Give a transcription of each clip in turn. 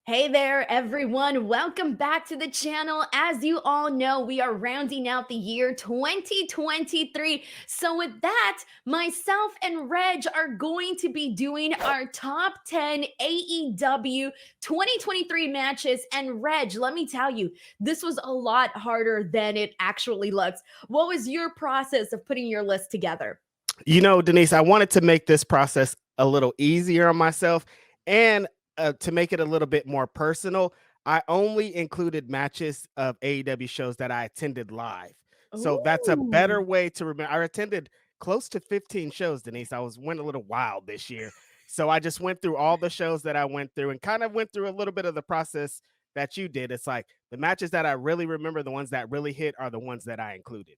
Hey there, everyone. Welcome back to the channel. As you all know, we are rounding out the year 2023. So, with that, myself and Reg are going to be doing our top 10 AEW 2023 matches. And, Reg, let me tell you, this was a lot harder than it actually looks. What was your process of putting your list together? Denise, I wanted to make this process a little easier on myself and to make it a little bit more personal. I only included matches of AEW shows that I attended live. So that's a better Ooh. way to remember. I attended close to 15 shows, Denise. Went a little wild this year. So I just went through all the shows that I went through and kind of went through a little bit of the process that you did. It's like the matches that I really remember, the ones that really hit are the ones that I included.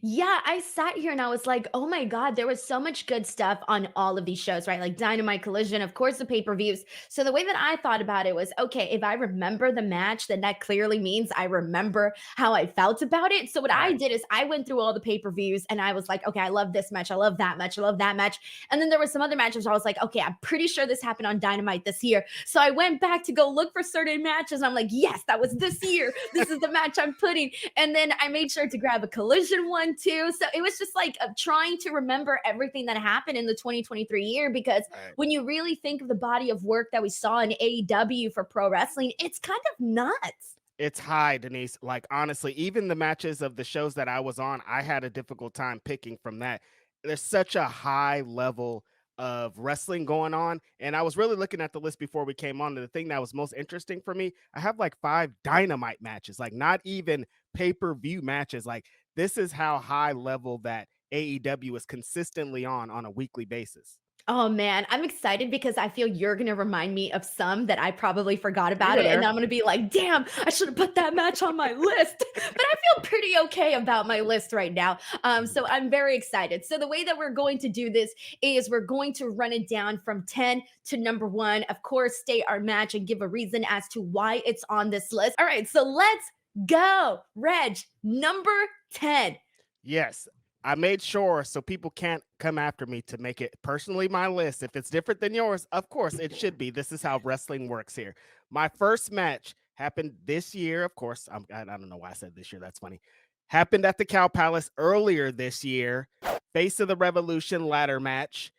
Yeah, I sat here and I was like, oh my God, there was so much good stuff on all of these shows, right? Like Dynamite Collision, of course, the pay-per-views. So the way that I thought about it was, okay, if I remember the match, then that clearly means I remember how I felt about it. So what I Right. did is I went through all the pay-per-views and I was like, okay, I love this match. I love that match. I love that match. And then there were some other matches where I was like, okay, I'm pretty sure this happened on Dynamite this year. So I went back to go look for certain matches. And I'm like, yes, that was this year. This is the match I'm putting. And then I made sure to grab a collision one too. So it was just like trying to remember everything that happened in the 2023 year because Right. when you really think of the body of work that we saw in AEW for pro wrestling, it's kind of nuts. It's high, Denise. Like, honestly, even the matches of the shows that I was on, I had a difficult time picking from that. There's such a high level of wrestling going on. And I was really looking at the list before we came on. And the thing that was most interesting for me, I have like five dynamite matches, like not even pay-per-view matches. Like, this is how high level that AEW is consistently on a weekly basis. Oh man, I'm excited because I feel you're gonna remind me of some that I probably forgot You about were it, and there. I'm gonna be like, "Damn, I should have put that match on my list." But I feel pretty okay about my list right now. So I'm very excited. So the way that we're going to do this is we're going to run it down from 10 to number one. Of course, state our match and give a reason as to why it's on this list. All right, so let's go. Reg, number 10. Yes, I made sure so people can't come after me to make it personally my list. If it's different than yours, of course it should be. This is how wrestling works here. My first match happened this year. Of course, I don't know why I said this year. That's funny. Happened at the Cow Palace earlier this year. Face of the Revolution ladder match.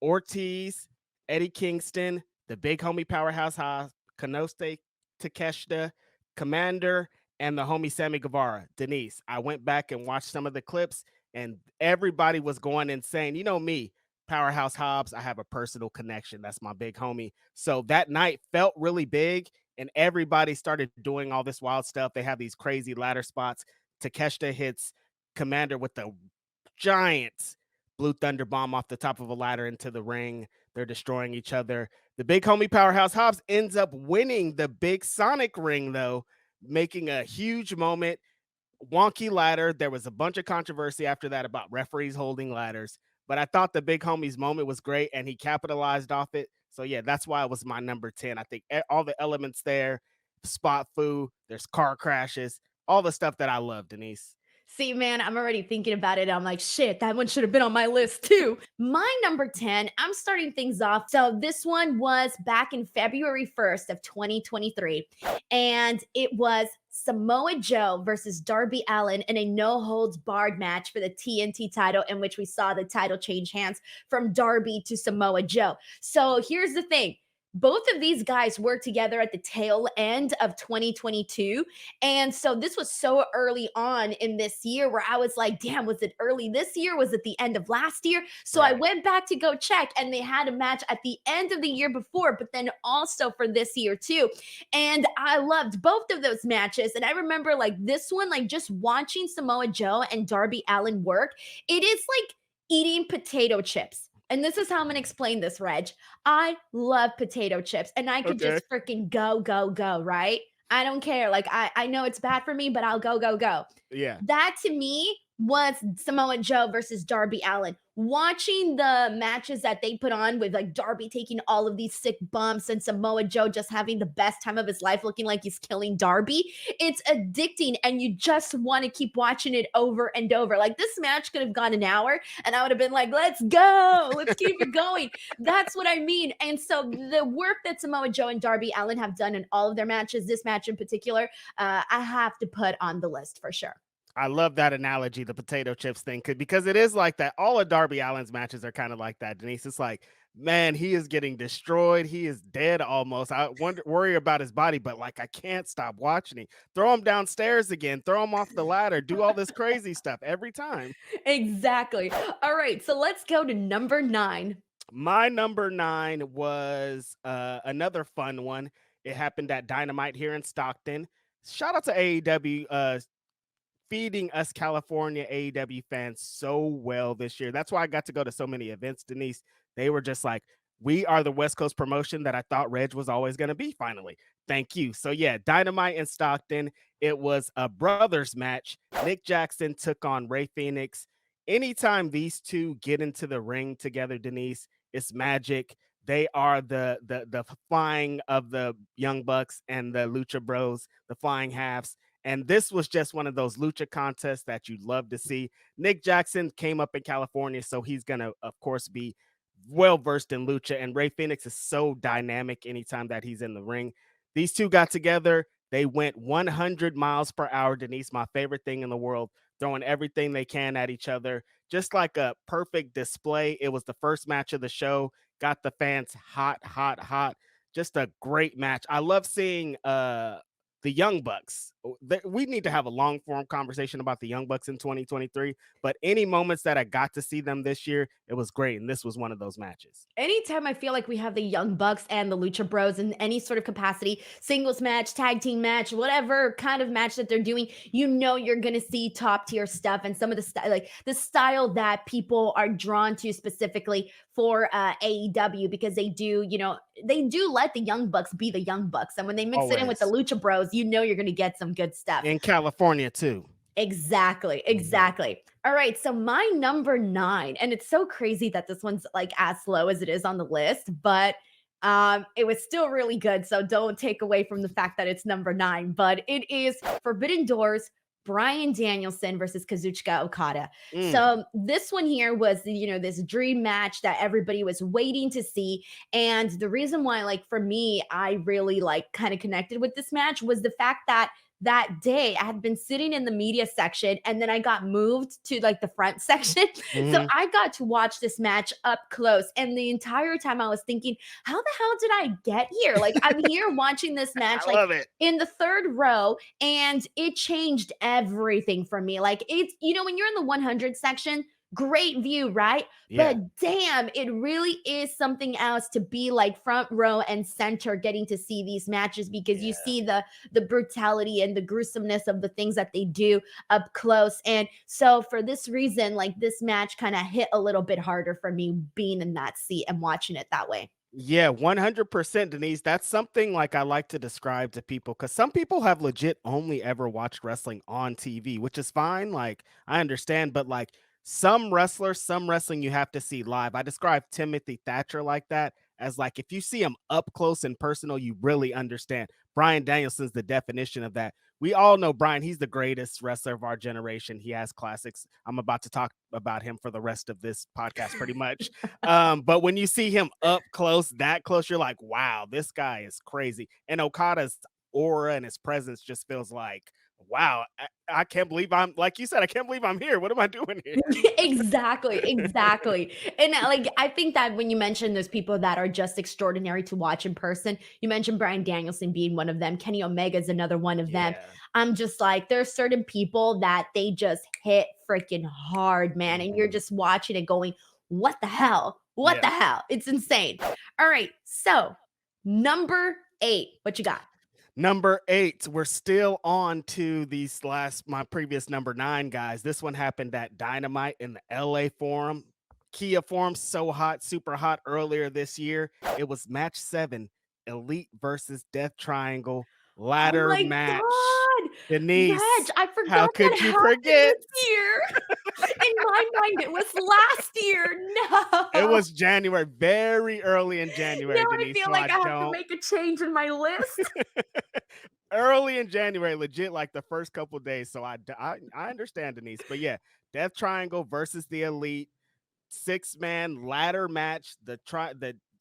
Ortiz, Eddie Kingston, the big homie Powerhouse Hobbs, Kanoste Takeshita, Commander, and the homie Sammy Guevara. Denise, I went back and watched some of the clips, and everybody was going insane. You know me, Powerhouse Hobbs, I have a personal connection. That's my big homie. So that night felt really big, and everybody started doing all this wild stuff. They have these crazy ladder spots. Takeshita hits Commander with the giant Blue Thunder Bomb off the top of a ladder into the ring. They're destroying each other. The big homie Powerhouse Hobbs ends up winning the big Sonic ring, though, making a huge moment. Wonky ladder. There was a bunch of controversy after that about referees holding ladders, but I thought the big homie's moment was great and he capitalized off it. So, yeah, that's why it was my number 10. I think all the elements there, spot foo, there's car crashes, all the stuff that I love, Denise. See, man, I'm already thinking about it. I'm like, shit, that one should have been on my list too. My number 10, I'm starting things off. So this one was back in February 1st of 2023. And it was Samoa Joe versus Darby Allin in a no holds barred match for the TNT title, in which we saw the title change hands from Darby to Samoa Joe. So here's the thing. Both of these guys worked together at the tail end of 2022. And so this was so early on in this year where I was like, damn, was it early this year? Was it the end of last year? So I Right. went back to go check and they had a match at the end of the year before, but then also for this year too. And I loved both of those matches. And I remember like this one, like just watching Samoa Joe and Darby Allin work, it is like eating potato chips. And this is how I'm going to explain this, Reg. I love potato chips and I could Okay. just freaking go, go, go, right? I don't care. Like I know it's bad for me, but I'll go, go, go. Yeah. That to me was Samoa Joe versus Darby Allin. Watching the matches that they put on with like Darby taking all of these sick bumps and Samoa Joe just having the best time of his life, looking like he's killing Darby, it's addicting and you just want to keep watching it over and over. Like this match could have gone an hour and I would have been like, let's go, let's keep it going. That's what I mean. And so the work that Samoa Joe and Darby Allin have done in all of their matches, this match in particular, I have to put on the list for sure. I love that analogy, the potato chips thing, because it is like that. All of Darby Allin's matches are kind of like that, Denise. It's like, man, he is getting destroyed. He is dead almost. I worry about his body, but like, I can't stop watching him. Throw him downstairs again, throw him off the ladder, do all this crazy stuff every time. Exactly. All right, so let's go to number 9. My number 9 was another fun one. It happened at Dynamite here in Stockton. Shout out to AEW. Feeding us California AEW fans so well this year. That's why I got to go to so many events, Denise. They were just like, we are the West Coast promotion that I thought Reg was always going to be finally. Thank you. So, yeah, Dynamite in Stockton. It was a brothers match. Nick Jackson took on Ray Phoenix. Anytime these two get into the ring together, Denise, it's magic. They are the flying of the Young Bucks and the Lucha Bros, the flying halves. And this was just one of those lucha contests that you'd love to see. Nick Jackson came up in California, so he's going to, of course, be well versed in lucha. And Ray Phoenix is so dynamic anytime that he's in the ring. These two got together. They went 100 miles per hour, Denise, my favorite thing in the world, throwing everything they can at each other, just like a perfect display. It was the first match of the show, got the fans hot, hot, hot. Just a great match. I love seeing the Young Bucks. We need to have a long form conversation about the Young Bucks in 2023. But any moments that I got to see them this year, it was great. And this was one of those matches. Anytime I feel like we have the Young Bucks and the Lucha Bros in any sort of capacity, singles match, tag team match, whatever kind of match that they're doing, you know you're gonna see top tier stuff and some of the like the style that people are drawn to specifically for AEW because they do, they do let the Young Bucks be the Young Bucks, and when they mix it in with the Always. Lucha Bros, you know you're gonna get some good stuff. In California, too. Exactly, Mhm. exactly. All right, so my number 9, and it's so crazy that this one's like as low as it is on the list, but it was still really good. So don't take away from the fact that it's number 9, but it is Forbidden Doors. Brian Danielson versus Kazuchika Okada. Mm. So this one here was, this dream match that everybody was waiting to see. And the reason why, like for me, I really like kind of connected with this match was the fact that that day I had been sitting in the media section and then I got moved to like the front section. So Mhm. I got to watch this match up close. And the entire time I was thinking, how the hell did I get here? Like I'm here watching this match, I like love it. in the third row, and it changed everything for me. Like it's, when you're in the 100 section, great view, right? Yeah. But damn, it really is something else to be like front row and center getting to see these matches because you Yeah. see the brutality and the gruesomeness of the things that they do up close. And so for this reason, like this match kind of hit a little bit harder for me being in that seat and watching it that way. Yeah, 100%, Denise. That's something like I like to describe to people because some people have legit only ever watched wrestling on TV, which is fine. Like, I understand, but like some wrestlers, some wrestling you have to see live. I describe Timothy Thatcher like that as like if you see him up close and personal, you really understand. Brian Danielson's the definition of that. We all know Brian, he's the greatest wrestler of our generation. He has classics. I'm about to talk about him for the rest of this podcast, pretty much. But when you see him up close, that close, you're like, wow, this guy is crazy. And Okada's aura and his presence just feels like, wow, I can't believe I'm like you said, I can't believe I'm here. What am I doing here? Exactly, exactly. And like I think that when you mention those people that are just extraordinary to watch in person, you mentioned Brian Danielson being one of them. Kenny Omega is another one of them. Yeah. I'm just like, there's certain people that they just hit freaking hard, man. And you're Mhm. just watching it going, what the hell? What Yeah. the hell? It's insane. All right. So, number 8, what you got? Number 8, we're still on to these last my previous number 9 guys. This one happened at Dynamite in the LA Forum. Kia Forum, so hot, super hot earlier this year. It was match 7, Elite versus Death Triangle. Oh ladder my match. God. Reg, Denise, I how forgot could that you happened forget? this year. In my mind, it was last year. It No. was January, very early in Now January, I Denise. feel So like I I have to don't. make a change in my list. Early in January, legit, like the first couple days. So I understand, Denise. But yeah, Death Triangle versus the Elite, 6-man ladder match. The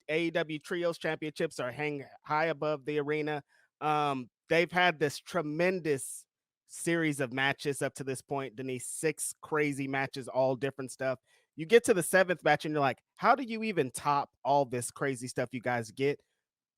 AEW Trios Championships are hang high above the arena. They've had this tremendous series of matches up to this point, Denise. 6 crazy matches, all different stuff. You get to the 7th match, and you're like, how do you even top all this crazy stuff you guys get?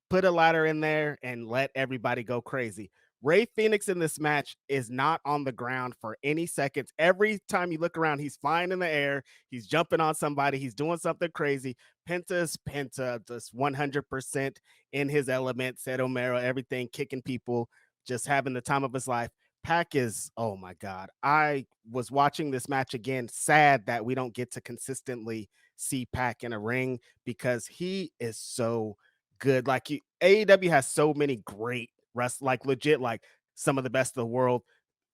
Put a ladder in there and let everybody go crazy. Ray Phoenix in this match is not on the ground for any seconds. Every time you look around, he's flying in the air. He's jumping on somebody. He's doing something crazy. Penta's Penta, just 100% in his element. Said Omero, everything, kicking people, just having the time of his life. Pac is, oh my God. I was watching this match again, sad that we don't get to consistently see Pac in a ring because he is so good. Like AEW has so many great wrestlers, like legit, like some of the best in the world,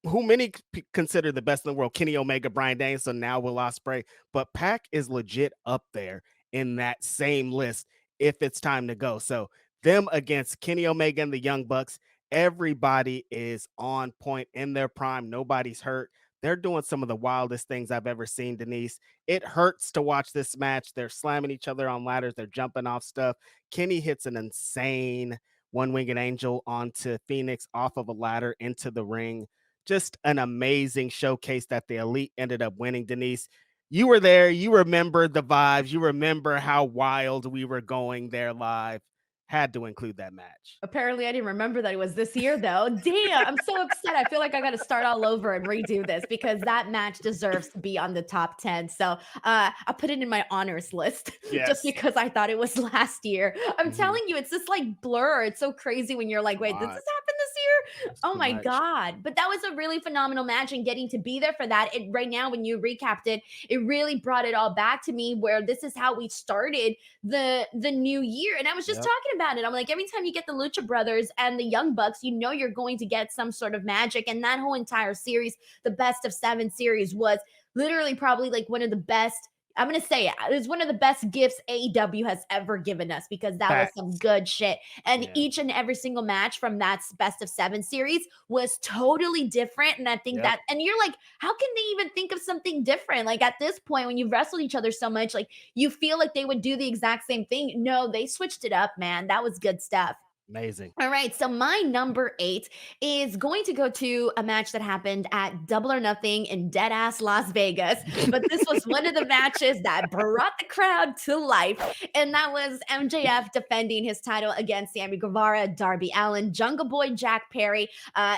who many consider the best in the world. Kenny Omega, Bryan Danielson, now Will Ospreay, but Pac is legit up there in that same list if it's time to go. So them against Kenny Omega and the Young Bucks, everybody is on point in their prime. Nobody's hurt. They're doing some of the wildest things I've ever seen, Denise. It hurts to watch this match. They're slamming each other on ladders. They're jumping off stuff. Kenny hits an insane one-winged angel onto Phoenix off of a ladder into the ring. Just an amazing showcase that the Elite ended up winning, Denise. You were there. You remember the vibes. You remember how wild we were going there live. Had to include that match. Apparently, I didn't remember that it was this year, though. Damn, I'm so upset. I feel like I got to start all over and redo this because that match deserves to be on the top 10. So I put it in my honors list just Yes. because I thought it was last year. I'm Mhm. telling you, it's just like blur. It's so crazy when you're like, A wait, did this lot. happen this year? It's Oh too my much. God. But that was a really phenomenal match and getting to be there for that. It right now, when you recapped it, it really brought it all back to me where this is how we started the new year. And I was just Yep. talking about it. I'm like, every time you get the Lucha Brothers and the Young Bucks, you know you're going to get some sort of magic. And that whole entire series, the best of 7 series, was literally probably like one of the best. I'm gonna say it was one of the best gifts AEW has ever given us because that was some Facts. good shit. And Yeah. each and every single match from that best of 7 series was totally different. And I think Yep. that, and you're like, how can they even think of something different? Like at this point, when you've wrestled each other so much, like you feel like they would do the exact same thing. No, they switched it up, man. That was good stuff. Amazing. All right, so my number 8 is going to go to a match that happened at Double or Nothing in dead ass Las Vegas. But this was one of the matches that brought the crowd to life, and that was MJF defending his title against Sammy Guevara, Darby Allin, Jungle Boy Jack Perry,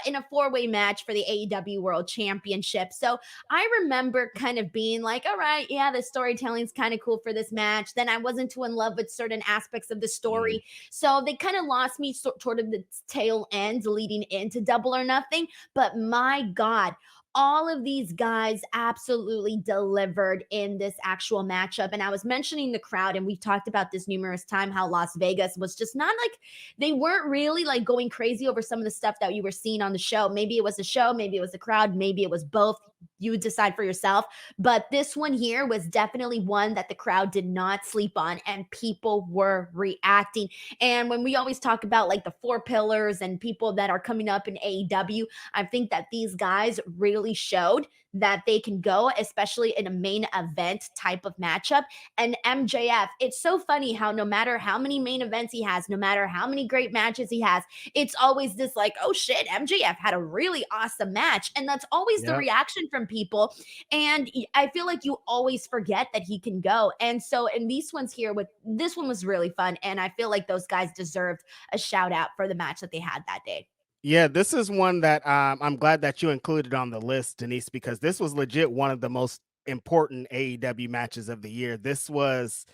in a 4-way match for the AEW World Championship. So I remember kind of being like, all right, yeah, the storytelling's kind of cool for this match. Then I wasn't too in love with certain aspects of the Mhm. story, so they kind of lost me toward the tail end leading into Double or Nothing. But my God, all of these guys absolutely delivered in this actual matchup. And I was mentioning the crowd, and we've talked about this numerous times, how Las Vegas was just not like, they weren't really like going crazy over some of the stuff that you were seeing on the show. Maybe it was the show, maybe it was the crowd, maybe it was both. You decide for yourself. But this one here was definitely one that the crowd did not sleep on, and people were reacting. And when we always talk about like the 4 pillars and people that are coming up in AEW, I think that these guys really showed that they can go, especially in a main event type of matchup. And MJF, it's so funny how no matter how many main events he has, no matter how many great matches he has, it's always this like, oh shit, MJF had a really awesome match. And that's always the Yep. reaction from people. And I feel like you always forget that he can go. And so in these ones here, with this one was really fun. And I feel like those guys deserved a shout out for the match that they had that day. Yeah, this is one that I'm glad that you included on the list, Denise, because this was legit one of the most important AEW matches of the year. This was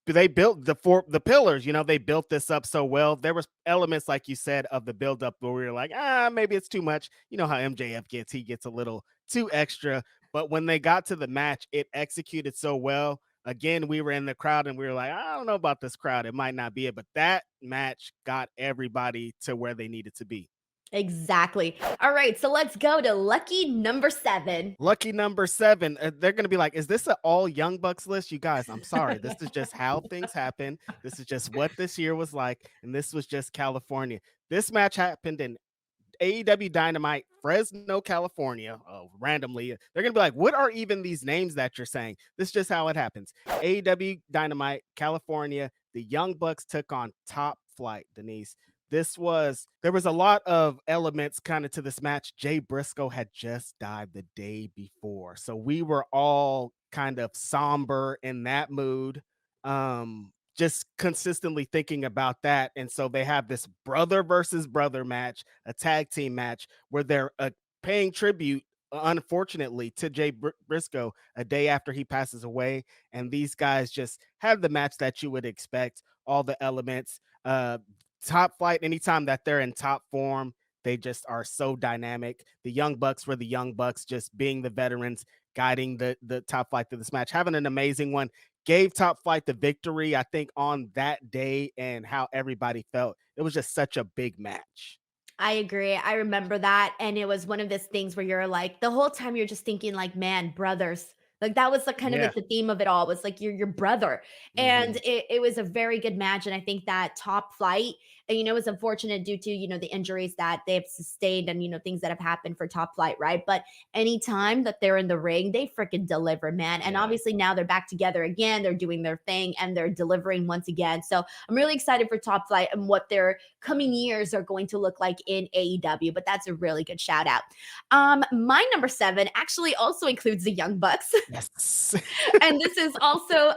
they built the pillars, they built this up so well. There was elements, like you said, of the buildup where we were like, maybe it's too much. You know how MJF gets a little too extra. But when they got to the match, it executed so well. again, we were in the crowd and we were like, I don't know about this crowd. It might not be it, but that match got everybody to where they needed to be. Exactly. All right, so let's go to lucky number 7. Lucky number 7. They're going to be like, is this an all Young Bucks list? You guys, I'm sorry. This is just how things happen. This is just what this year was like. And this was just California. This match happened in AEW Dynamite, Fresno, California. Oh, randomly. They're going to be like, what are even these names that you're saying? This is just how it happens. AEW Dynamite, California. The Young Bucks took on Top Flight, Denise. There was a lot of elements kind of to this match. Jay Briscoe had just died the day before. So we were all kind of somber in that mood. Just consistently thinking about that. And so they have this brother versus brother match, a tag team match where they're paying tribute, unfortunately, to Jay Briscoe a day after he passes away. And these guys just have the match that you would expect, all the elements. Top Flight, anytime that they're in top form, they just are so dynamic. The Young Bucks were the Young Bucks, just being the veterans, guiding the Top Flight through this match, having an amazing one. Gave Top Flight the victory, I think, on that day, and how everybody felt. It was just such a big match. I agree. I remember that. And it was one of those things where you're like, the whole time you're just thinking, like, man, brothers. Like that was the kind of Yeah. the theme of it all was like your brother. And Mhm. it was a very good match. And I think that Top Flight, was unfortunate due to, the injuries that they've sustained and, things that have happened for Top Flight, right? But anytime that they're in the ring, they freaking deliver, man. And Yeah. obviously now they're back together again. They're doing their thing and they're delivering once again. So I'm really excited for Top Flight and what their coming years are going to look like in AEW. But that's a really good shout out. My number 7 actually also includes the Young Bucks. Yes. And this is also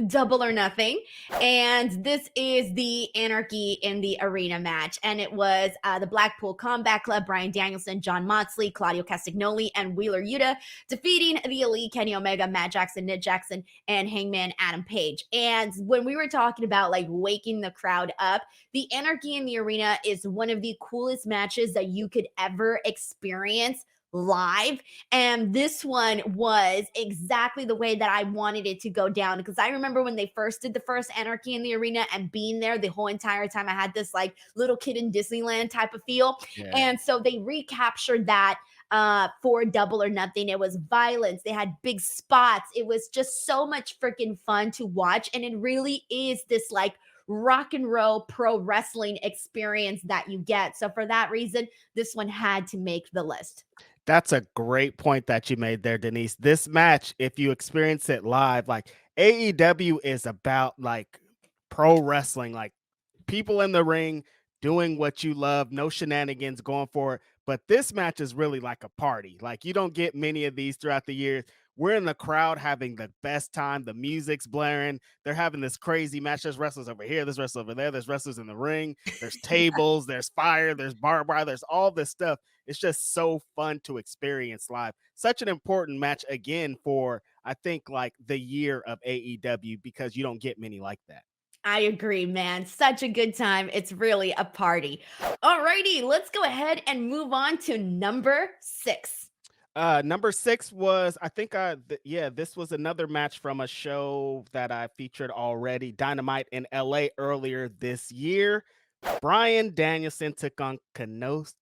Double or Nothing. And this is the Anarchy in the Arena match. And it was the Blackpool Combat Club, Brian Danielson, John Moxley, Claudio Castagnoli, and Wheeler Yuta defeating the Elite, Kenny Omega, Matt Jackson, Nick Jackson, and Hangman Adam Page. And when we were talking about like waking the crowd up, the Anarchy in the Arena is one of the coolest matches that you could ever experience live. And this one was exactly the way that I wanted it to go down. Because I remember when they first did the first Anarchy in the Arena and being there the whole entire time, I had this like little kid in Disneyland type of feel. Yeah. And so they recaptured that for Double or Nothing. It was violence. They had big spots. It was just so much freaking fun to watch. And it really is this like rock and roll pro wrestling experience that you get. So for that reason, this one had to make the list. That's a great point that you made there, Denise. This match, if you experience it live, like AEW is about like pro wrestling, like people in the ring doing what you love, no shenanigans going for it. But this match is really like a party. Like you don't get many of these throughout the years. We're in the crowd having the best time. The music's blaring. They're having this crazy match. There's wrestlers over here. There's wrestlers over there. There's wrestlers in the ring. There's tables. There's fire. There's barbed wire. There's all this stuff. It's just so fun to experience live. Such an important match again for I think like the year of AEW because you don't get many like that. I agree, man. Such a good time. It's really a party. Alrighty, let's go ahead and move on to number 6. Number 6 was I think yeah, this was another match from a show that I featured already, Dynamite in LA earlier this year. Brian Danielson took on Konosuke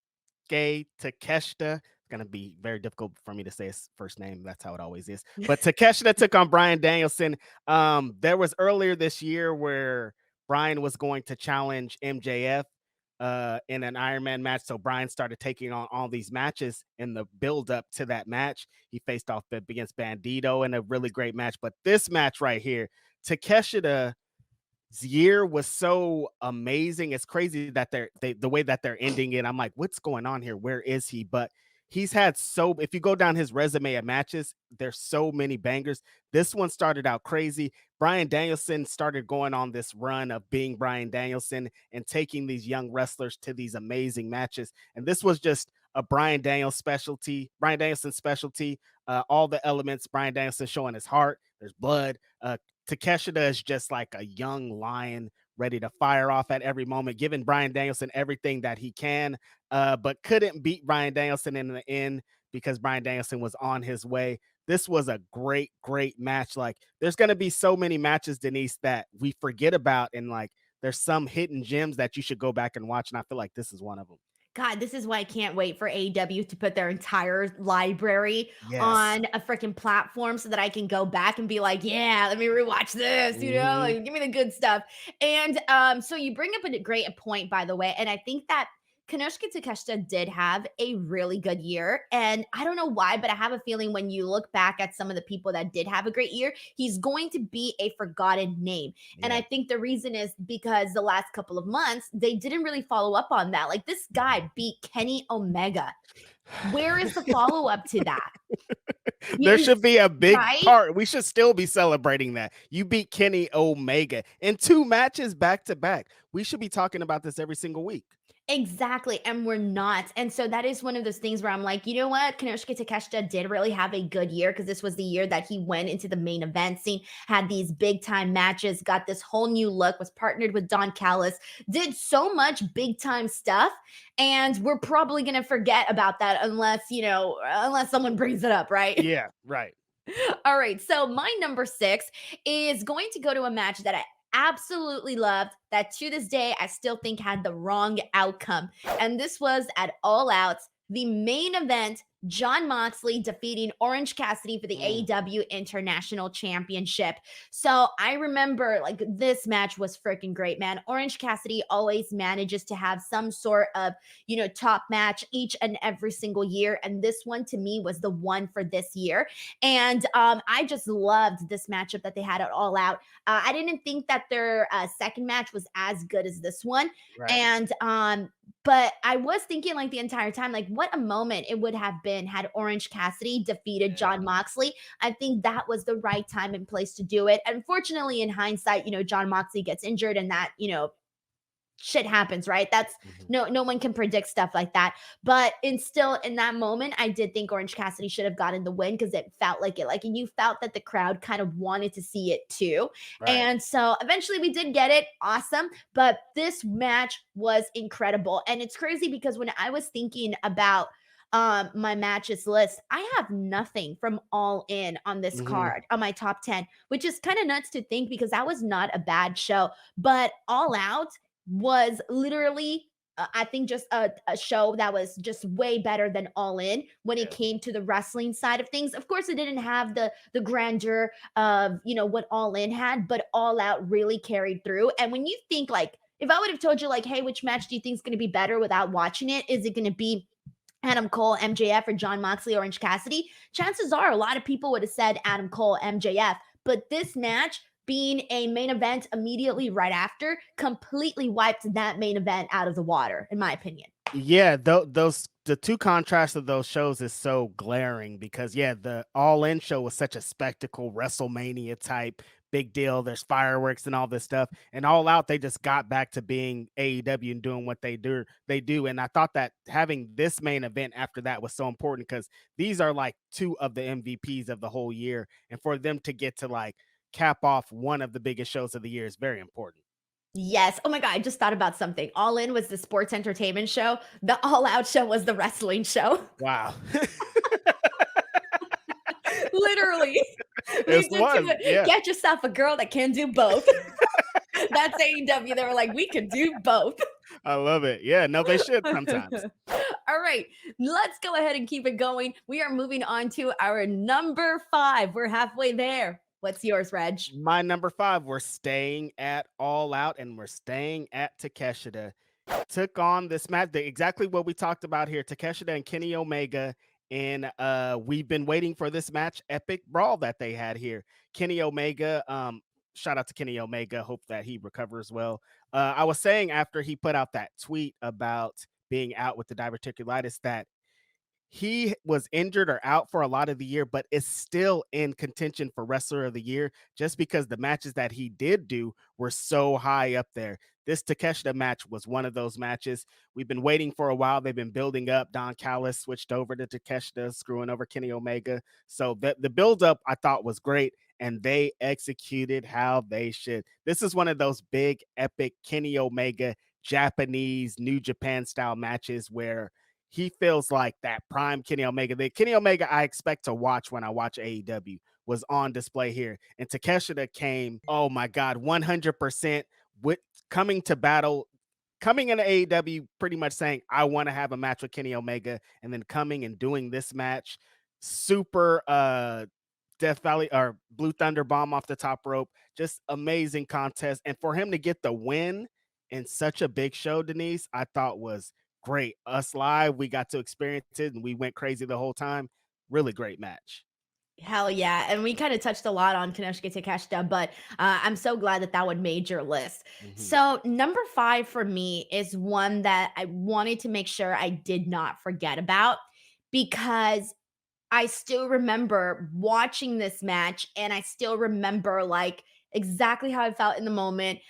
Takeshita. It's gonna be very difficult for me to say his first name. That's how it always is. But Takeshita took on Brian Danielson. There was earlier this year where Brian was going to challenge MJF in an Iron Man match. So Brian started taking on all these matches in the build up to that match. He faced off against Bandito in a really great match. But this match right here, Takeshita year was so amazing. It's crazy that the way that they're ending it. I'm like, what's going on here? Where is he? But he's had if you go down his resume of matches, there's so many bangers. This one started out crazy. Brian Danielson started going on this run of being Brian Danielson and taking these young wrestlers to these amazing matches. And this was just a Brian Danielson specialty. All the elements, Brian Danielson showing his heart. There's blood. Takeshita is just like a young lion ready to fire off at every moment, giving Brian Danielson everything that he can, but couldn't beat Brian Danielson in the end because Brian Danielson was on his way. this was a great, great match. Like, there's going to be so many matches, Denise, that we forget about. And like, there's some hidden gems that you should go back and watch. And I feel like this is one of them. God, this is why I can't wait for AEW to put their entire library Yes. on a freaking platform so that I can go back and be like, yeah, let me rewatch this, Hmm. like, give me the good stuff. And so you bring up a great point, by the way, and I think that Konosuke Takeshita did have a really good year. And I don't know why, but I have a feeling when you look back at some of the people that did have a great year, he's going to be a forgotten name. And Yeah. I think the reason is because the last couple of months, they didn't really follow up on that. Like this guy beat Kenny Omega. Where is the follow up to that? There You, should be a big right? part. We should still be celebrating that. You beat Kenny Omega in 2 matches back to back. We should be talking about this every single week. Exactly, and we're not. And so that is one of those things where I'm like, you know what? Konosuke Takeshita did really have a good year because this was the year that he went into the main event scene, had these big time matches, got this whole new look, was partnered with Don Callis, did so much big time stuff. And we're probably going to forget about that unless, unless someone brings it up, right? Yeah, right. All right. So my number 6 is going to go to a match that I absolutely loved that to this day I still think had the wrong outcome. And this was at All Out, the main event, John Moxley defeating Orange Cassidy for the Mm. AEW International Championship. So I remember like this match was freaking great, man. Orange Cassidy always manages to have some sort of, top match each and every single year. And this one to me was the one for this year. And I just loved this matchup that they had at All Out. I didn't think that their second match was as good as this one. Right. And but I was thinking like the entire time, like what a moment it would have been had Orange Cassidy defeated Yeah. John Moxley. I think that was the right time and place to do it. Unfortunately, in hindsight, John Moxley gets injured and that, shit happens, right? That's Mhm. no one can predict stuff like that. But in that moment, I did think Orange Cassidy should have gotten the win because it felt like it. Like, and you felt that the crowd kind of wanted to see it too. Right. And so eventually we did get it. Awesome. But this match was incredible. And it's crazy because when I was thinking about my matches list, I have nothing from All In on this Hmm. card on my top 10, which is kind of nuts to think because that was not a bad show. But All Out was literally I think just a show that was just way better than All In when it Yeah. came to the wrestling side of things. Of course, it didn't have the grandeur of what All In had, but All Out really carried through. And when you think like, if I would have told you like, hey, which match do you think is going to be better without watching it? Is it going to be Adam Cole, MJF, or John Moxley, Orange Cassidy? Chances are a lot of people would have said Adam Cole, MJF. But this match, being a main event immediately right after, completely wiped that main event out of the water, in my opinion. Yeah, those the two contrasts of those shows is so glaring because yeah, the All In show was such a spectacle, WrestleMania type big deal. There's fireworks and all this stuff, and All Out they just got back to being AEW and doing what they do. They do, and I thought that having this main event after that was so important because these are like two of the MVPs of the whole year, and for them to get to like cap off one of the biggest shows of the year is very important. Yes. Oh my God. I just thought about something. All In was the sports entertainment show. The All Out show was the wrestling show. Wow. Literally. It Leads was, into it. yeah. Get yourself a girl that can do both. That's AEW. They were like, we could do both. I love it. Yeah, no, they should sometimes. All right, let's go ahead and keep it going. We are moving on to our number 5. We're halfway there. What's yours, Reg? My number 5, we're staying at All Out and we're staying at Takeshita. Took on this match, exactly what we talked about here. Takeshita and Kenny Omega. And we've been waiting for this match, epic brawl that they had here. Kenny Omega, shout out to Kenny Omega. Hope that he recovers well. I was saying after he put out that tweet about being out with the diverticulitis that he was injured or out for a lot of the year, but is still in contention for wrestler of the year just because the matches that he did do were so high up there. This Takeshita match was one of those matches. We've been waiting for a while. They've been building up. Don Callis switched over to Takeshita, screwing over Kenny Omega. So the build up I thought was great, and they executed how they should. This is one of those big, epic Kenny Omega Japanese New Japan style matches where he feels like that prime Kenny Omega. The Kenny Omega I expect to watch when I watch AEW was on display here. And Takeshita came, oh my God, 100% with coming to battle, coming into AEW, pretty much saying, I want to have a match with Kenny Omega, and then coming and doing this match. Super Death Valley or Blue Thunder bomb off the top rope. Just amazing contest. And for him to get the win in such a big show, Denise, I thought was great. Us live, we got to experience it and we went crazy the whole time. Really great match. Hell yeah. And we kind of touched a lot on Konosuke Takeshita, but I'm so glad that that one made your list. Mm-hmm. So, number 5 for me is one that I wanted to make sure I did not forget about because I still remember watching this match and I still remember like exactly how I felt in the moment,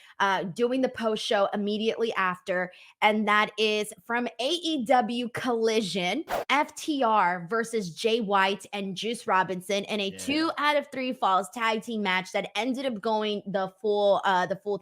doing the post show immediately after. And that is from AEW Collision, FTR versus Jay White and Juice Robinson in a 2 out of 3 falls tag team match that ended up going the full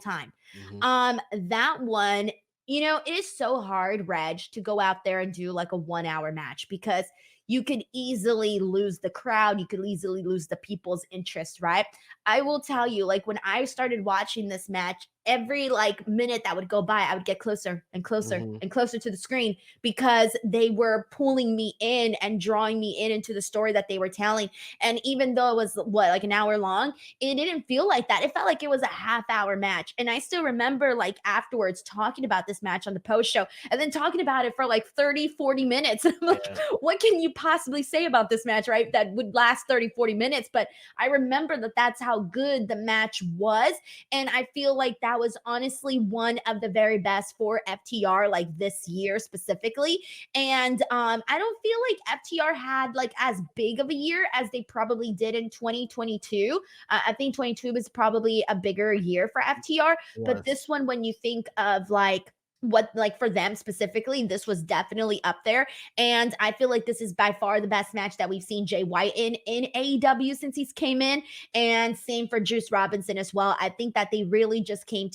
time. Mm-hmm. That one, it is so hard, Reg, to go out there and do like a 1 hour match because you could easily lose the crowd. You could easily lose the people's interest, right? I will tell you, like when I started watching this match, every like minute that would go by, I would get closer and closer Mm-hmm. and closer to the screen because they were pulling me in and drawing me in into the story that they were telling. And even though it was like an hour long, it didn't feel like that. It felt like it was a half-hour match. And I still remember like afterwards talking about this match on the post show and then talking about it for like 30, 40 minutes. I'm like, what can you possibly say about this match, right? That would last 30, 40 minutes. But I remember that that's how good the match was. And I feel like that was honestly one of the very best for FTR, like this year specifically. And I don't feel like FTR had like as big of a year as they probably did in 2022. I think 22 was probably a bigger year for FTR. But this one, when you think of like what like for them specifically, this was definitely up there. And I feel like this is by far the best match that we've seen Jay White in AEW since he's came in. And same for Juice Robinson as well. I think that they really just came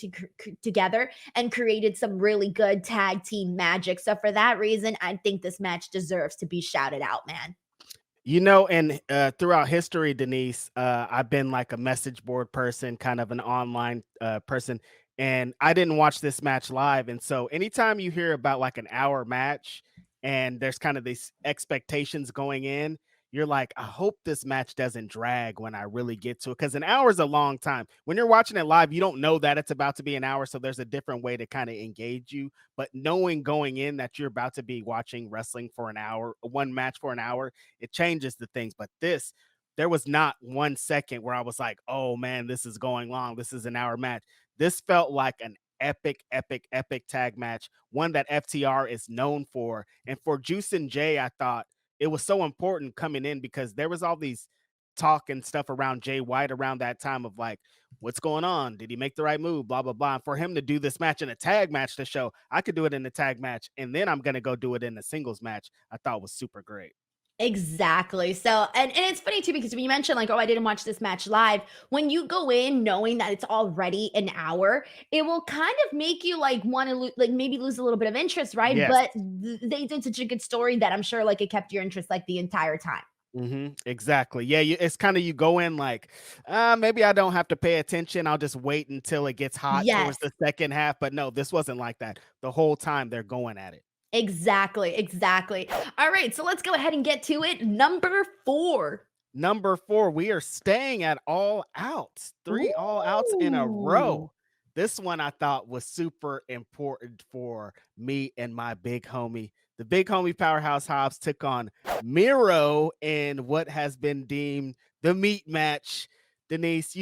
together and created some really good tag team magic. So for that reason, I think this match deserves to be shouted out, man. And throughout history, Denise, I've been like a message board person, kind of an online person, and I didn't watch this match live. And so, anytime you hear about like an hour match and there's kind of these expectations going in, you're like, I hope this match doesn't drag when I really get to it. Because an hour is a long time. When you're watching it live, you don't know that it's about to be an hour. So, there's a different way to kind of engage you. But knowing going in that you're about to be watching wrestling for an hour, one match for an hour, it changes the things. But this, there was not 1 second where I was like, oh man, this is going long. This is an hour match. This felt like an epic, epic, epic tag match, one that FTR is known for. And for Juice and Jay, I thought it was so important coming in because there was all these talk and stuff around Jay White around that time of like, what's going on? Did he make the right move? Blah, blah, blah. And for him to do this match in a tag match to show I could do it in a tag match and then I'm going to go do it in a singles match, I thought was super great. Exactly. So, and it's funny too, because when you mentioned like, oh, I didn't watch this match live, when you go in knowing that it's already an hour, it will kind of make you like want to like maybe lose a little bit of interest, right? Yes. But they did such a good story that I'm sure like it kept your interest like the entire time. Exactly. Yeah, it's kind of you go in like, maybe I don't have to pay attention. I'll just wait until it gets hot towards Yes, the second half. But no, this wasn't like that. The whole time they're going at it. exactly. Exactly. All right. So let's go ahead and get to it. Number 4. Number 4, we are staying at all outs. 3 all outs in a Ooh. row. This one I thought was super important for me and my big homie. The big homie Powerhouse Hobbs took on Miro in what has been deemed the meat match. Denise,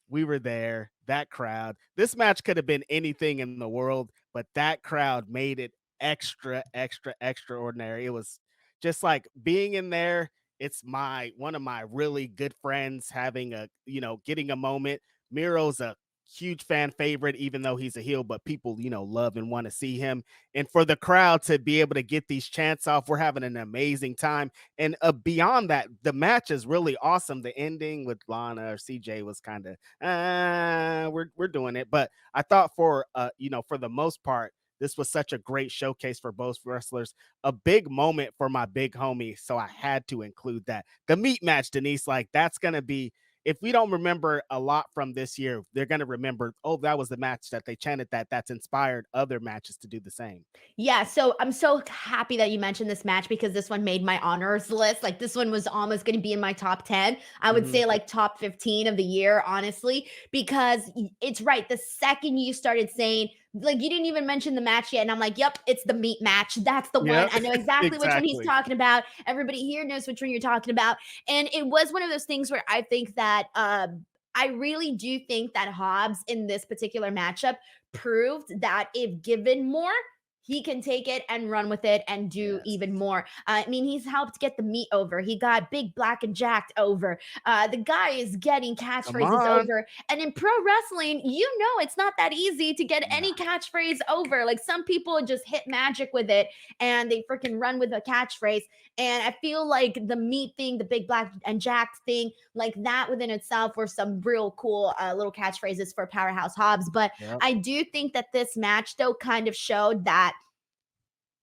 we were there, that crowd. This match could have been anything in the world, but that crowd made it extra, extra, extraordinary. It was just like being in there. It's my one of my really good friends having getting a moment. Miro's a huge fan favorite, even though he's a heel, but people, love and want to see him. And for the crowd to be able to get these chants off, we're having an amazing time. And beyond that, the match is really awesome. The ending with Lana or CJ was kind of, we're doing it. But I thought for the most part, This was such a great showcase for both wrestlers, a big moment for my big homie. So I had to include that. The meat match, Denise, like that's going to be, if we don't remember a lot from this year, they're going to remember, oh, that was the match that they chanted that's inspired other matches to do the same. Yeah, so I'm so happy that you mentioned this match because this one made my honors list. Like this one was almost going to be in my top 10. I would Mhm. say like top 15 of the year, honestly, because it's right. The second you started saying, like, you didn't even mention the match yet. And I'm like, yep, it's the meat match. That's the one. Yep, I know exactly which one he's exactly. talking about. Everybody here knows which one you're talking about. And it was one of those things where I think that, I really do think that Hobbs in this particular matchup proved that if given more, he can take it and run with it and do Yes. even more. I mean, he's helped get the meat over. He got Big Black and Jacked over. The guy is getting Come catchphrases on. over. And in pro wrestling, you know, it's not that easy to get No. any catchphrase over. Like some people just hit magic with it and they freaking run with a catchphrase. And I feel like the meat thing, the Big Black and Jacked thing, like that within itself were some real cool little catchphrases for Powerhouse Hobbs. But Yep. I do think that this match, though, kind of showed that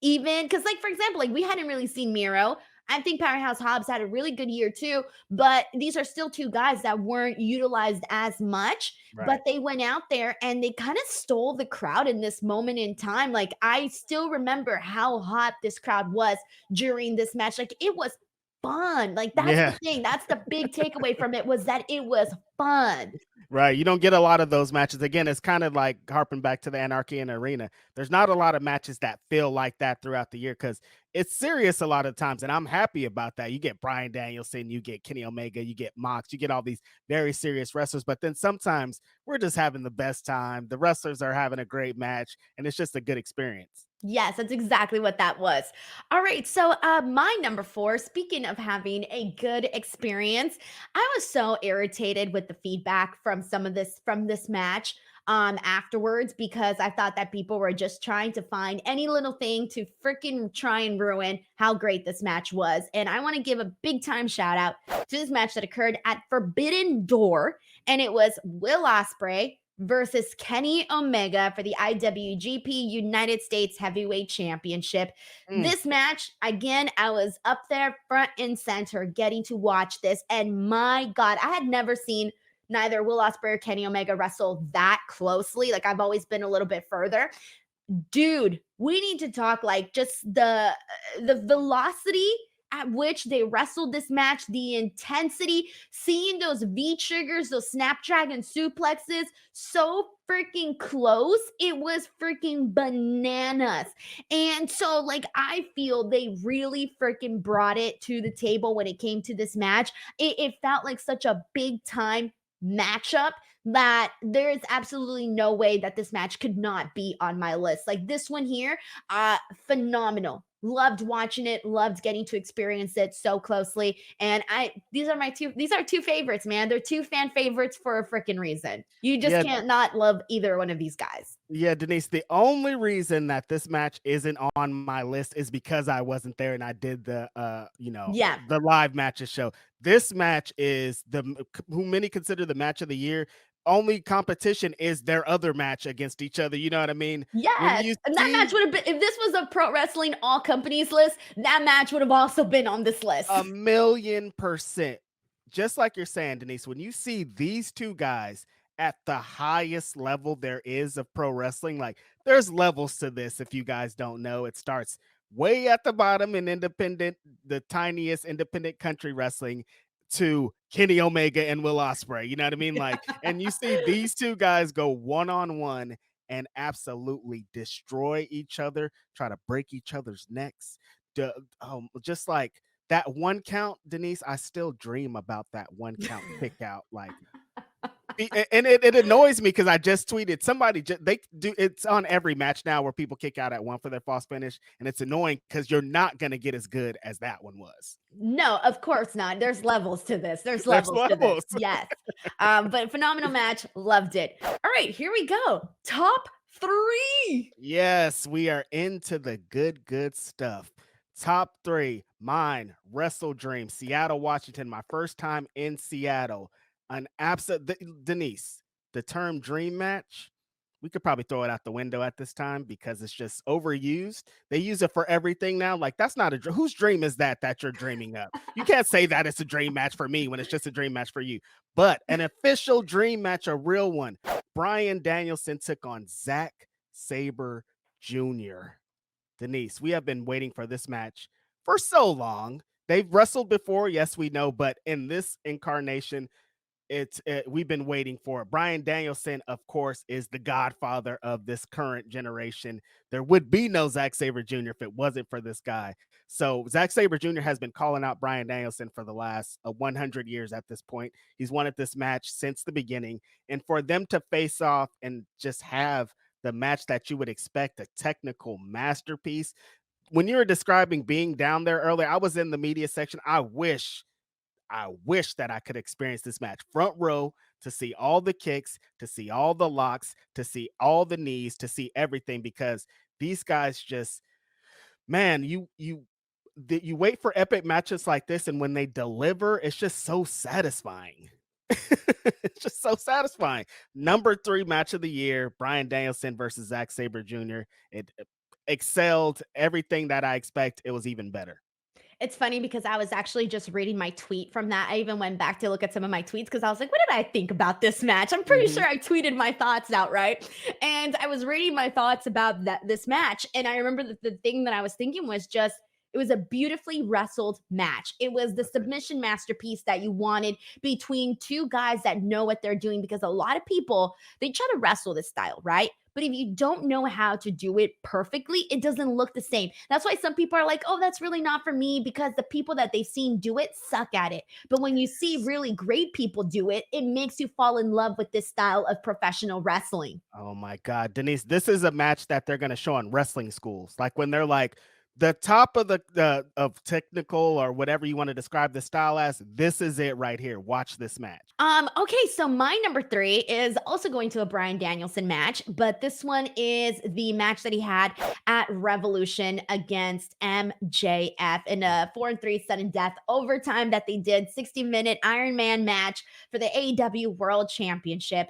even because, like, for example, like we hadn't really seen Miro. I think Powerhouse Hobbs had a really good year too, but these are still two guys that weren't utilized as much. But Right. they went out there and they kind of stole the crowd in this moment in time. Like, I still remember how hot this crowd was during this match. Like, it was fun. Like, that's the Yeah. thing. That's the big takeaway from it was that it was fun. Right. You don't get a lot of those matches. Again, it's kind of like harping back to the Anarchy in the Arena. There's not a lot of matches that feel like that throughout the year because it's serious a lot of times. And I'm happy about that. You get Brian Danielson, you get Kenny Omega, you get Mox, you get all these very serious wrestlers. But then sometimes we're just having the best time. The wrestlers are having a great match, and it's just a good experience. Yes, that's exactly what that was. All right, so my number four, speaking of having a good experience, I was so irritated with the feedback from this match afterwards because I thought that people were just trying to find any little thing to freaking try and ruin how great this match was. And I want to give a big time shout out to this match that occurred at Forbidden Door, and it was Will Ospreay versus Kenny Omega for the IWGP United States Heavyweight Championship. Mm. This match, again, I was up there front and center getting to watch this. And my God, I had never seen neither Will Ospreay or Kenny Omega wrestle that closely. Like I've always been a little bit further. Dude, we need to talk like just the velocity at which they wrestled this match, the intensity, seeing those V triggers, those Snapdragon suplexes so freaking close. It was freaking bananas. And so, like, I feel they really freaking brought it to the table when it came to this match. It felt like such a big time matchup that there is absolutely no way that this match could not be on my list. Like this one here, phenomenal. Loved watching it, loved getting to experience it so closely. And these are two favorites, man. They're two fan favorites for a freaking reason. You just Yeah. can't not love either one of these guys. Yeah, Denise, the only reason that this match isn't on my list is because I wasn't there and I did the Yeah. the live matches show. This match is who many consider the match of the year. Only competition is their other match against each other. You know what I mean? When Yes. you And that match see would have been if this was a pro wrestling all companies list, that match would have also been on this list. 1,000,000%. Just like you're saying, Denise, when you see these two guys at the highest level there is of pro wrestling, like there's levels to this. If you guys don't know, it starts way at the bottom in independent, the tiniest independent country wrestling to Kenny Omega and Will Ospreay. You know what I mean? Like, and you see these two guys go one on one and absolutely destroy each other, try to break each other's necks. Just like that one count, Denise, I still dream about that one count kick out. Like, and it annoys me because I just tweeted they do it's on every match now where people kick out at one for their false finish, and it's annoying because you're not gonna get as good as that one was. No, of course not. There's levels to this. There's There's levels to this. levels. Yes. But phenomenal match. Loved it. All right, here we go. Top three. Yes, we are into the good stuff. Top three, mine, Wrestle Dream, Seattle, Washington. My first time in Seattle. An absolute Denise, the term dream match, we could probably throw it out the window at this time because it's just overused. They use it for everything now. Like that's not whose dream is that you're dreaming of? You can't say that it's a dream match for me when it's just a dream match for you. But an official dream match, a real one. Bryan Danielson took on Zack Sabre Jr. Denise, we have been waiting for this match for so long. They've wrestled before, yes, we know, but in this incarnation, we've been waiting for it. Bryan Danielson, of course, is the godfather of this current generation. There would be no Zack Sabre Jr. if it wasn't for this guy. So Zack Sabre Jr. has been calling out Bryan Danielson for the last 100 years at this point. He's wanted this match since the beginning, and for them to face off and just have the match that you would expect, a technical masterpiece. When you were describing being down there earlier, I was in the media section. I wish that I could experience this match front row to see all the kicks, to see all the locks, to see all the knees, to see everything because these guys just man, you wait for epic matches like this and when they deliver, it's just so satisfying. It's just so satisfying. Number 3 match of the year, Bryan Danielson versus Zack Sabre Jr. It excelled everything that I expect. It was even better. It's funny because I was actually just reading my tweet from that. I even went back to look at some of my tweets because I was like, what did I think about this match? I'm pretty Mhm. sure I tweeted my thoughts out, right? And I was reading my thoughts about this match. And I remember that the thing that I was thinking was just, it was a beautifully wrestled match. It was the Okay. submission masterpiece that you wanted between two guys that know what they're doing because a lot of people, they try to wrestle this style, right? But if you don't know how to do it perfectly, it doesn't look the same. That's why some people are like, oh, that's really not for me because the people that they've seen do it suck at it. But when you see really great people do it, it makes you fall in love with this style of professional wrestling. Oh my God, Denise, this is a match that they're going to show in wrestling schools. Like when they're like the top of the of technical or whatever you want to describe the style as, this is it right here. Watch this match. Okay, so my number 3 is also going to a Bryan Danielson match, but this one is the match that he had at Revolution against MJF in a 4-3 sudden death overtime that they did 60-minute Iron Man match for the AEW World Championship.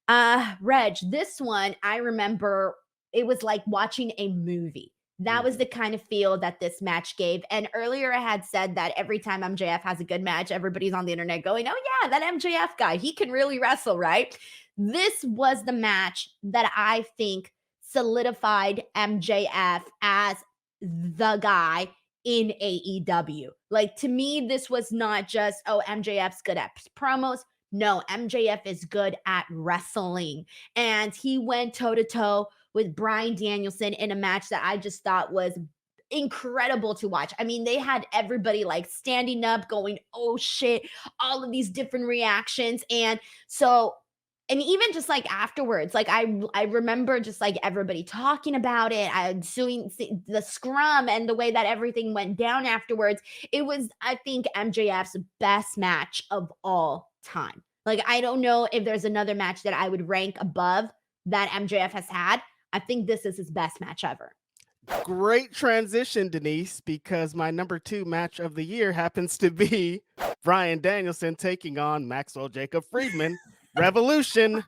Reg, this one I remember it was like watching a movie. That was Mhm. the kind of feel that this match gave. And earlier I had said that every time MJF has a good match, everybody's on the internet going, oh, yeah, that MJF guy, he can really wrestle, right? This was the match that I think solidified MJF as the guy in AEW. Like to me, this was not just, oh, MJF's good at promos. No, MJF is good at wrestling. And he went toe to toe with Bryan Danielson in a match that I just thought was incredible to watch. I mean, they had everybody like standing up, going, oh shit, all of these different reactions. And so, and even just like afterwards, like I remember just like everybody talking about it. I doing the scrum and the way that everything went down afterwards. It was, I think, MJF's best match of all time. Like, I don't know if there's another match that I would rank above that MJF has had. I think this is his best match ever. Great transition, Denise, because my number 2 match of the year happens to be Bryan Danielson taking on Maxwell Jacob Friedman. Revolution.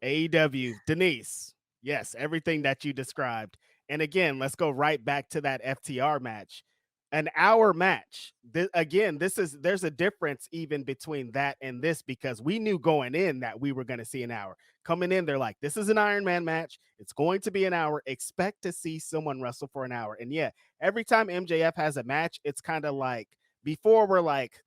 AEW, Denise. Yes, everything that you described. And again, let's go right back to that FTR match. An hour match. Again, there's a difference even between that and this because we knew going in that we were going to see an hour. Coming in, they're like, this is an Iron Man match. It's going to be an hour. Expect to see someone wrestle for an hour. And yeah, every time MJF has a match, it's kind of like before we're like,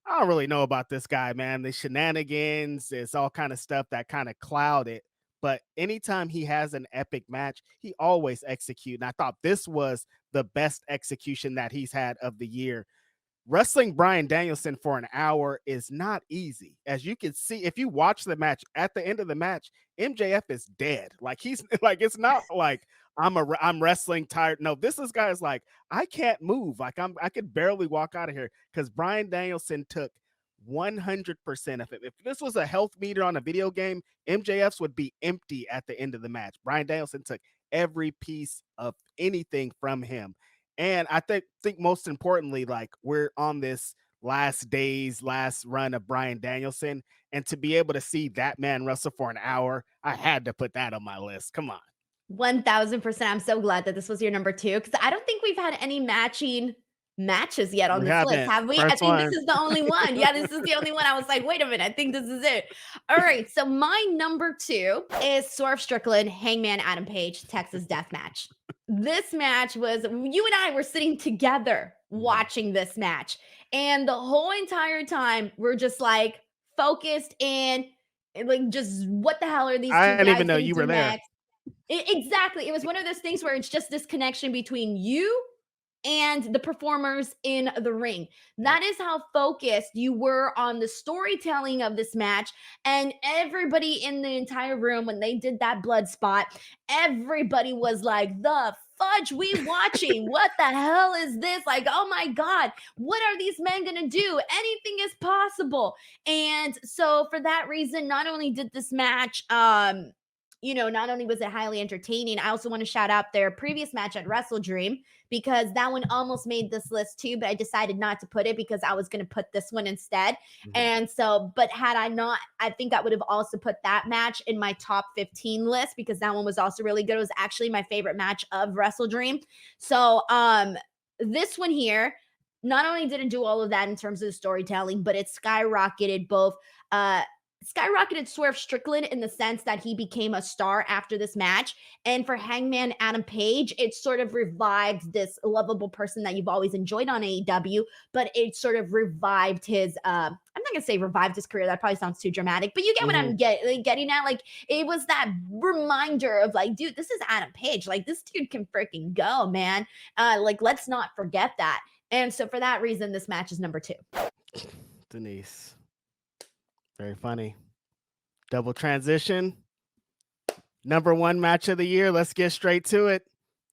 I don't really know about this guy, man. The shenanigans, it's all kind of stuff that kind of cloud it. But anytime he has an epic match, he always execute. And I thought this was the best execution that he's had of the year. Wrestling Bryan Danielson for an hour is not easy. As you can see, if you watch the match, at the end of the match, MJF is dead. Like he's like, it's not like I'm wrestling tired. No, this guy is like, I can't move. Like I could barely walk out of here because Bryan Danielson took 100% of it. If this was a health meter on a video game, MJF's would be empty at the end of the match. Bryan Danielson took every piece of anything from him. And I think most importantly, like we're on this last days, last run of Bryan Danielson. And to be able to see that man wrestle for an hour, I had to put that on my list. Come on. 1000%. I'm so glad that this was your number 2 because I don't think we've had any matching matches yet on We this list, haven't. have we? I First think this one. is the only one. Yeah, this is the only one. I was like, wait a minute, I think this is it. All right, so my number 2 is Swerve Strickland, Hangman Adam Page, Texas Death Match. This match was, you and I were sitting together watching this match, and the whole entire time we're just like focused in, like, just what the hell are these I two didn't guys even know gonna you do were there. next? Exactly. It was one of those things where it's just this connection between you and the performers in the ring. Yep. That is how focused you were on the storytelling of this match. And everybody in the entire room, when they did that blood spot, everybody was like, the fudge we watching? What the hell is this? Like, oh my God, what are these men going to do? Anything is possible. And so for that reason, not only did this match, not only was it highly entertaining, I also want to shout out their previous match at Wrestle Dream because that one almost made this list too, but I decided not to put it because I was going to put this one instead. And so, but had I not, I think I would have also put that match in my top 15 list because that one was also really good. It was actually my favorite match of Wrestle Dream. So, this one here, not only did it do all of that in terms of the storytelling, but it skyrocketed Swerve Strickland in the sense that he became a star after this match. And for Hangman Adam Page, it sort of revived this lovable person that you've always enjoyed on AEW, but it sort of revived his, I'm not going to say revived his career. That probably sounds too dramatic, but you get what I'm getting at. Like, it was that reminder of like, dude, this is Adam Page. Like, this dude can freaking go, man. Like, let's not forget that. And so for that reason, this match is number 2. Denise. Very funny. Double transition. Number 1 match of the year. Let's get straight to it.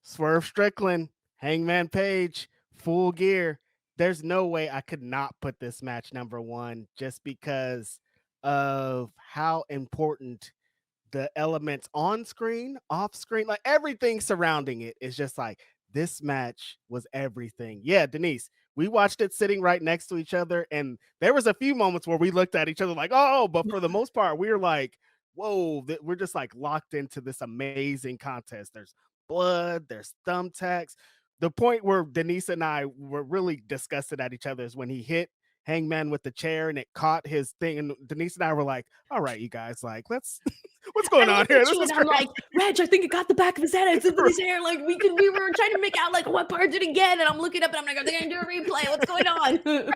Swerve Strickland, Hangman Page, Full Gear. There's no way I could not put this match number 1 just because of how important the elements on screen, off screen, like everything surrounding it is just like this match was everything. Yeah, Denise, we watched it sitting right next to each other, and there was a few moments where we looked at each other like, oh, but for the most part, we were like, whoa, we're just like locked into this amazing contest. There's blood, there's thumbtacks. The point where Denise and I were really disgusted at each other is when he hit Hangman with the chair and it caught his thing. And Denise and I were like, all right, you guys, like, let's what's going I on look here? at This you is and I'm crazy. like, Reg, I think it got the back of his head. It's in his hair. Like we were trying to make out like what part did it get? And I'm looking up and I'm like, are they gonna do a replay? What's going on?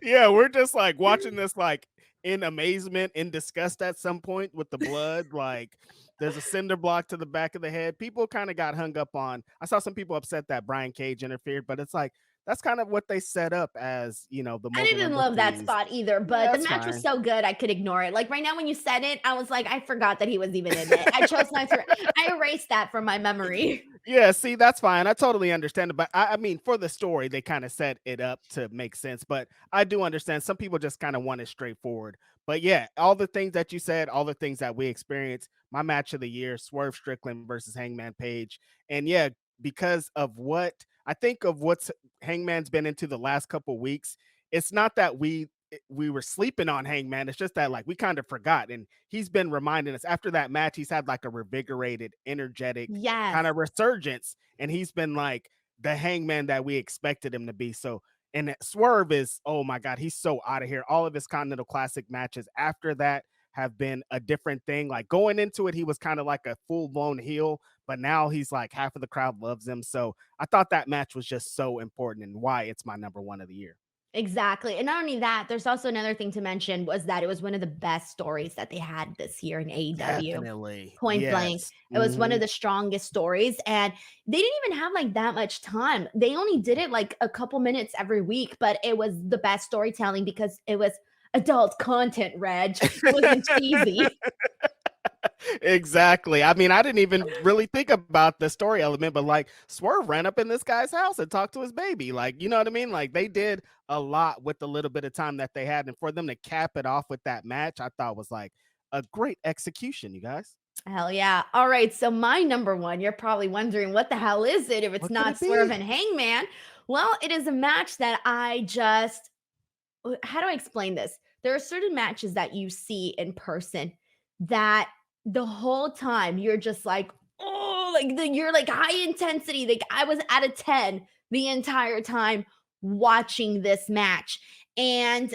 Yeah, we're just like watching this like in amazement, in disgust at some point with the blood. Like there's a cinder block to the back of the head. People kind of got hung up on. I saw some people upset that Brian Cage interfered, but it's like that's kind of what they set up as, the I mogul didn't number love that threes. spot either, Yeah, but the that's match was fine. so good I could ignore it. Like right now, when you said it, I was like, I forgot that he was even in it. I chose not to. I erased that from my memory. Yeah, see, that's fine. I totally understand it. But I mean, for the story, they kind of set it up to make sense. But I do understand some people just kind of want it straightforward. But yeah, all the things that you said, all the things that we experienced, my match of the year, Swerve Strickland versus Hangman Page. And yeah, because of what I think of what's Hangman's been into the last couple weeks, it's not that we were sleeping on Hangman. It's just that like we kind of forgot. And he's been reminding us after that match, he's had like a revigorated, energetic Yes. kind of resurgence. And he's been like the Hangman that we expected him to be. So, and Swerve is, oh my God, he's so out of here. All of his Continental Classic matches after that have been a different thing. Like going into it, he was kind of like a full blown heel, but now he's like half of the crowd loves him. So I thought that match was just so important and why it's my number 1 of the year. Exactly. And not only that, there's also another thing to mention was that it was one of the best stories that they had this year in AEW. Definitely. Point blank. Yes. It was one of Mhm. the strongest stories. And they didn't even have like that much time. They only did it like a couple minutes every week, but it was the best storytelling because it was adult content, Reg. It wasn't cheesy. Exactly. I mean, I didn't even really think about the story element, but like Swerve ran up in this guy's house and talked to his baby. Like, you know what I mean? Like they did a lot with the little bit of time that they had. And for them to cap it off with that match, I thought was like a great execution, you guys. Hell yeah. All right. So my number 1, you're probably wondering what the hell is it if it's What could not it Swerve be? and Hangman? Well, it is a match that I just how do I explain this? There are certain matches that you see in person that the whole time you're just like, oh, like you're like high intensity. Like I was at a 10 the entire time watching this match. And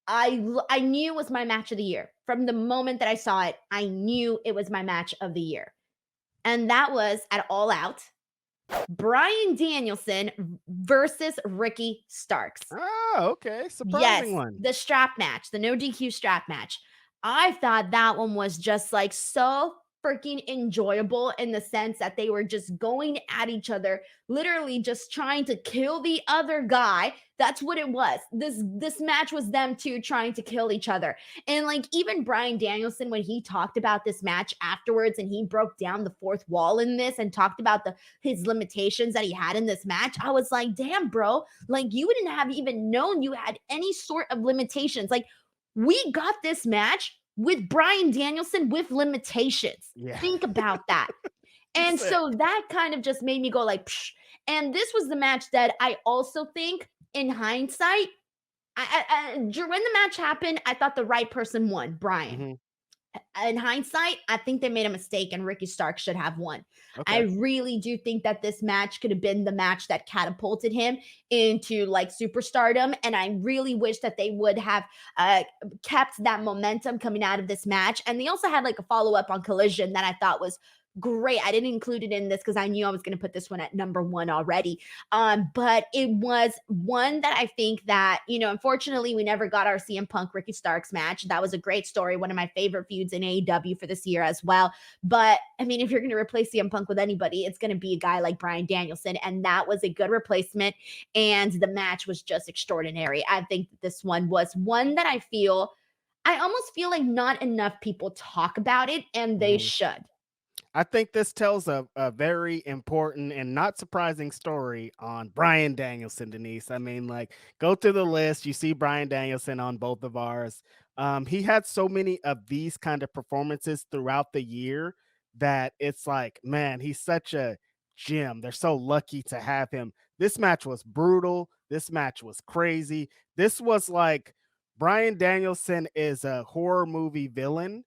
I knew it was my match of the year. From the moment that I saw it, I knew it was my match of the year. And that was at All Out, Bryan Danielson versus Ricky Starks. Oh, okay. Yes, Surprising one. the strap match, the no DQ strap match. I thought that one was just like so freaking enjoyable in the sense that they were just going at each other, literally just trying to kill the other guy. That's what it was. This match was them two trying to kill each other. And like even Bryan Danielson, when he talked about this match afterwards and he broke down the fourth wall in this and talked about his limitations that he had in this match, I was like, damn, bro, like you wouldn't have even known you had any sort of limitations. Like we got this match with Bryan Danielson with limitations. Yeah. Think about that. And so that kind of just made me go like, psh. And this was the match that I also think in hindsight, when the match happened, I thought the right person won, Bryan. Mm-hmm. In hindsight, I think they made a mistake and Ricky Stark should have won. Okay. I really do think that this match could have been the match that catapulted him into like superstardom. And I really wish that they would have kept that momentum coming out of this match. And they also had like a follow-up on Collision that I thought was great. I didn't include it in this because I knew I was going to put this one at number one already. But it was one that I think that, unfortunately we never got our CM Punk Ricky Starks match. That was a great story. One of my favorite feuds in AEW for this year as well. But I mean, if you're going to replace CM Punk with anybody, it's going to be a guy like Bryan Danielson. And that was a good replacement. And the match was just extraordinary. I think that this one was one that I almost feel like not enough people talk about it and they should. I think this tells a very important and not surprising story on Bryan Danielson, Denise. I mean, like, go through the list. You see Bryan Danielson on both of ours. He had so many of these kind of performances throughout the year that it's like, man, he's such a gem. They're so lucky to have him. This match was brutal. This match was crazy. This was like Bryan Danielson is a horror movie villain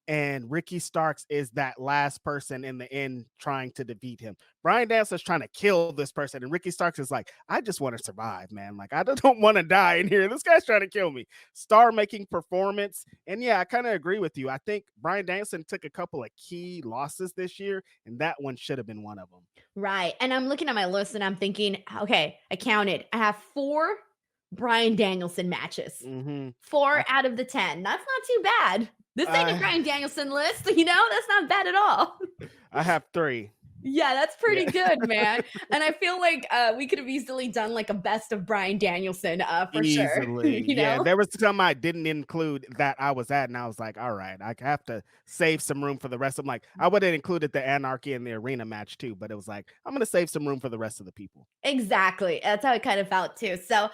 and Ricky Starks is that last person in the end trying to defeat him. Bryan Danielson's trying to kill this person, and Ricky Starks is like, I just want to survive, man. Like, I don't want to die in here. This guy's trying to kill me. Star-making performance. And yeah, I kind of agree with you. I think Bryan Danielson took a couple of key losses this year, and that one should have been one of them. Right. And I'm looking at my list and I'm thinking, okay, I counted. I have 4 Bryan Danielson matches. 4 out of the 10. That's not too bad. This ain't a Bryan Danielson list, that's not bad at all. I have 3. Yeah, that's pretty good, man. And I feel like we could have easily done like a best of Bryan Danielson for sure. Yeah, there was some I didn't include that I was at, and I was like, all right, I have to save some room for the rest of them. Like, I would have included the Anarchy and the Arena match too, but it was like, I'm going to save some room for the rest of the people. Exactly. That's how it kind of felt too. So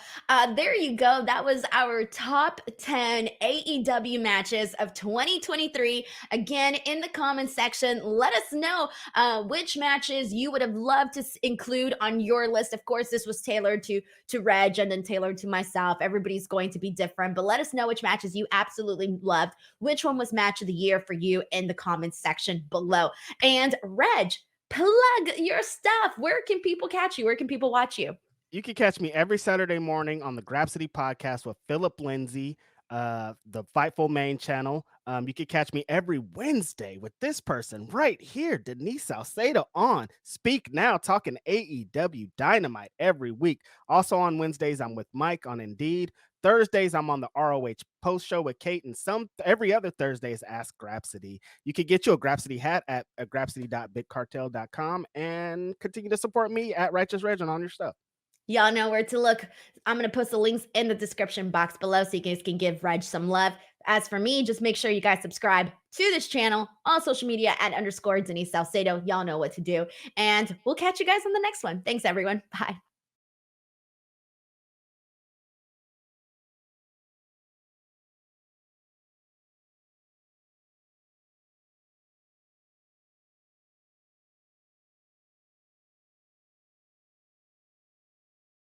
there you go. That was our top 10 AEW matches of 2023. Again, in the comments section, let us know which matches you would have loved to include on your list. Of course, this was tailored to Reg and then tailored to myself. Everybody's going to be different, but let us know which matches you absolutely loved. Which one was match of the year for you in the comments section below. And Reg, plug your stuff. Where can people catch you? Where can people watch you? You can catch me every Saturday morning on the Grapsity podcast with Philip Lindsay, the Fightful main channel. You can catch me every Wednesday with this person right here, Denise Salcedo, on Speak Now, talking AEW Dynamite every week. Also on Wednesdays, I'm with Mike on Indeed. Thursdays, I'm on the ROH post show with Kate, and every other Thursday is Ask Grapsity. You can get you a Grapsity hat at grapsity.bigcartel.com and continue to support me at Righteous Reg on all your stuff. Y'all know where to look. I'm going to post the links in the description box below so you guys can give Reg some love. As for me, just make sure you guys subscribe to this channel on social media at _Denise Salcedo. Y'all know what to do. And we'll catch you guys on the next one. Thanks, everyone. Bye.